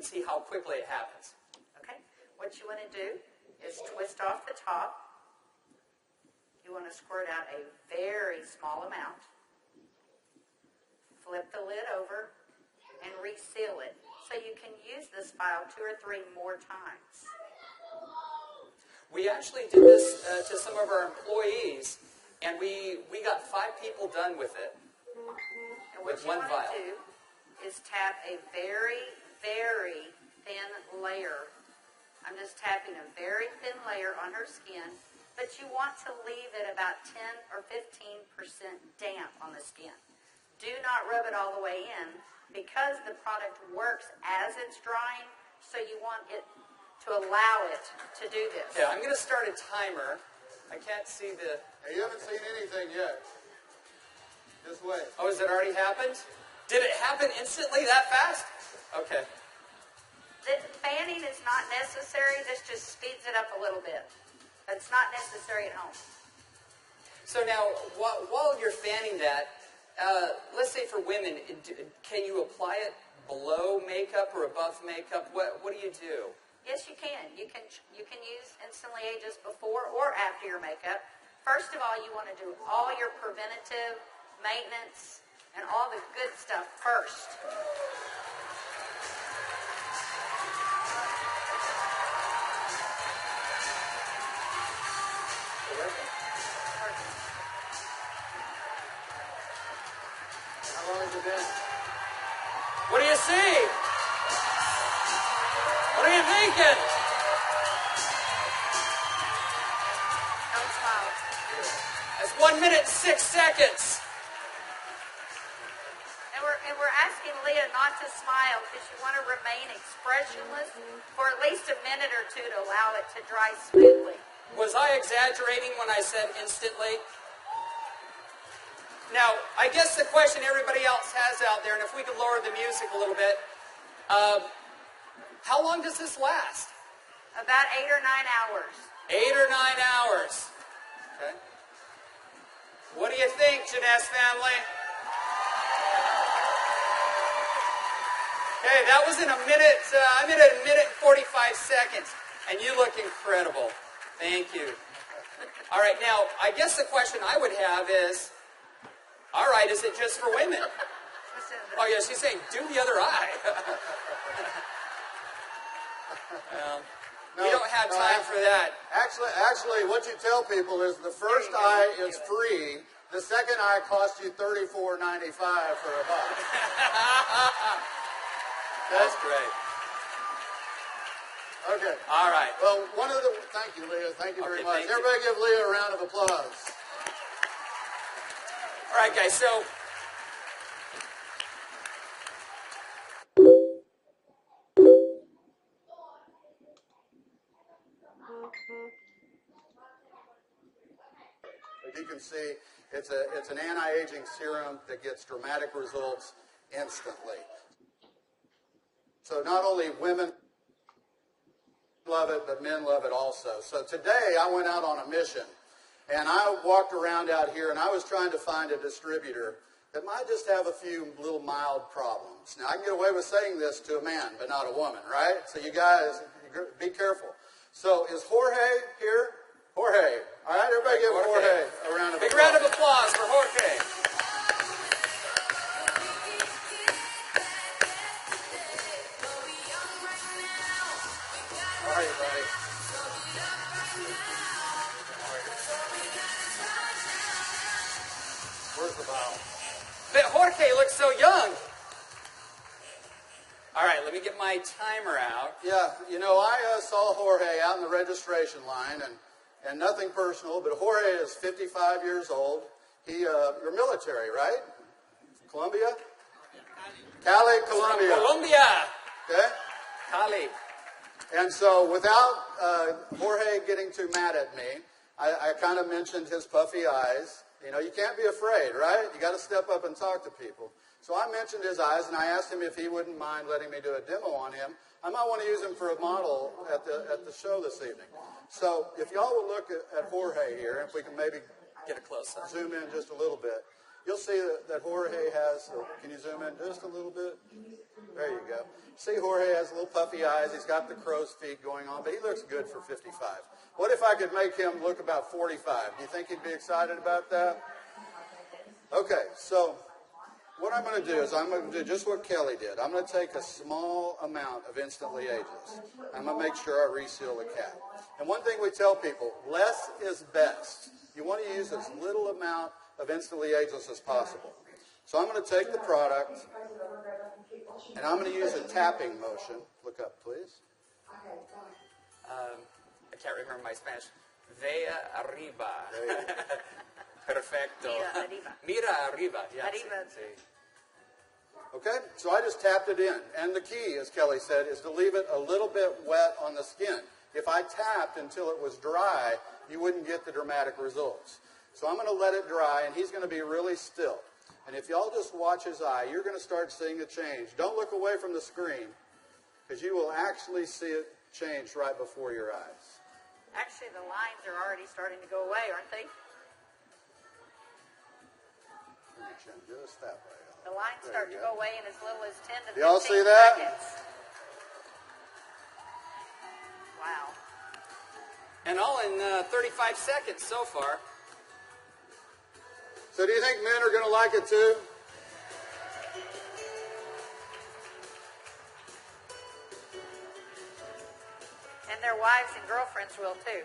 can see how quickly it happens. Okay. What you want to do is twist off the top. You want to squirt out a very small amount. Flip the lid over and reseal it so you can use this file 2 or 3 more times. We actually did this to some of our employees, and we got 5 people done with it. And what you want to do is tap a very, very thin layer. I'm just tapping a very thin layer on her skin, but you want to leave it about 10 or 15% damp on the skin. Do not rub it all the way in because the product works as it's drying, so you want it to allow it to do this. Yeah, I'm going to start a timer. I can't see the... Hey, you haven't seen anything yet. Just wait. Oh, has it already happened? Did it happen instantly that fast? Okay. The fanning is not necessary. This just speeds it up a little bit. It's not necessary at home. So now, while you're fanning that, let's say for women, can you apply it below makeup or above makeup? What do you do? Yes, you can. You can use Instantly Ageless before or after your makeup. First of all, you want to do all your preventative maintenance and all the good stuff first. How long has it been? What do you see? What are you thinking? Don't smile. That's 1 minute 6 seconds. And we're asking Leah not to smile because you want to remain expressionless for at least a minute or 2 to allow it to dry smoothly. Was I exaggerating when I said instantly? Now, I guess the question everybody else has out there, and if we could lower the music a little bit, how long does this last? About 8 or 9 hours. 8 or 9 hours. Okay. What do you think, Jeunesse family? Okay, that was in a minute. I'm in a minute and 45 seconds, and you look incredible. Thank you. All right, now I guess the question I would have is, all right, is it just for women? Oh yeah, she's saying do the other eye. We don't have time for that. Actually, what you tell people is the first eye is free. The second eye costs you $34.95 for a buck. That's great. Okay. All right. Well, thank you, Leah. Thank you very much. Thank you. Everybody give Leah a round of applause. All right, guys, so as you can see, it's an anti-aging serum that gets dramatic results instantly. So not only women love it, but men love it also. So today I went out on a mission, and I walked around out here, and I was trying to find a distributor that might just have a few little mild problems. Now, I can get away with saying this to a man, but not a woman, right? So you guys, be careful. So is Jorge here? Jorge. All right, everybody give Jorge a round of applause. big round of applause for Jorge. How are you, buddy? Where's the bottle? But Jorge looks so young. All right, let me get my timer out. Yeah, you know, I saw Jorge out in the registration line, and nothing personal, but Jorge is 55 years old. You're military, right? Colombia? Cali, Colombia. Colombia. Okay? Cali. And so without Jorge getting too mad at me, I kind of mentioned his puffy eyes. You know, you can't be afraid, right? You got to step up and talk to people. So I mentioned his eyes, and I asked him if he wouldn't mind letting me do a demo on him. I might want to use him for a model at the show this evening. So if y'all will look at Jorge here, if we can maybe Get a close up. zoom in just a little bit, you'll see that Jorge has, can you zoom in just a little bit? There you go. See, Jorge has little puffy eyes. He's got the crow's feet going on, but he looks good for 55. What if I could make him look about 45? Do you think he'd be excited about that? Okay, so what I'm going to do is I'm going to do just what Kelly did. I'm going to take a small amount of Instantly Ageless. I'm going to make sure I reseal the cap. And one thing we tell people, less is best. You want to use as little amount of Instantly Ageless as possible. So I'm going to take the product, and I'm going to use a tapping motion. Look up, please. I can't remember my Spanish. Vea arriba. Perfecto. Mira arriba. Mira arriba. Yeah, Arriba. sí. Okay, so I just tapped it in. And the key, as Kelly said, is to leave it a little bit wet on the skin. If I tapped until it was dry, you wouldn't get the dramatic results. So I'm going to let it dry, and he's going to be really still. And if y'all just watch his eye, you're going to start seeing a change. Don't look away from the screen, because you will actually see it change right before your eyes. Actually, the lines are already starting to go away, aren't they? Turn your chin just that way. The lines There start you to go. go away in as little as 10 to 15 Y'all see that? seconds. Wow. And all in 35 seconds so far. So do you think men are going to like it too? And their wives and girlfriends will too.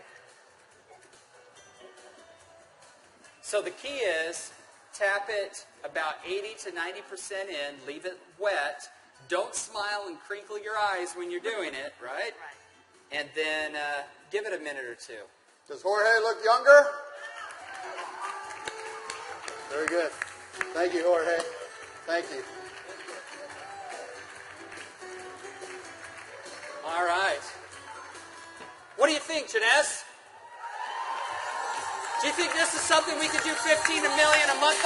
So the key is tap it about 80 to 90% in, leave it wet. Don't smile and crinkle your eyes when you're doing it, right? Right. And then give it a minute or two. Does Jorge look younger? Very good. Thank you, Jorge. Thank you. All right. What do you think, Jeunesse? Do you think this is something we could do 15 million a month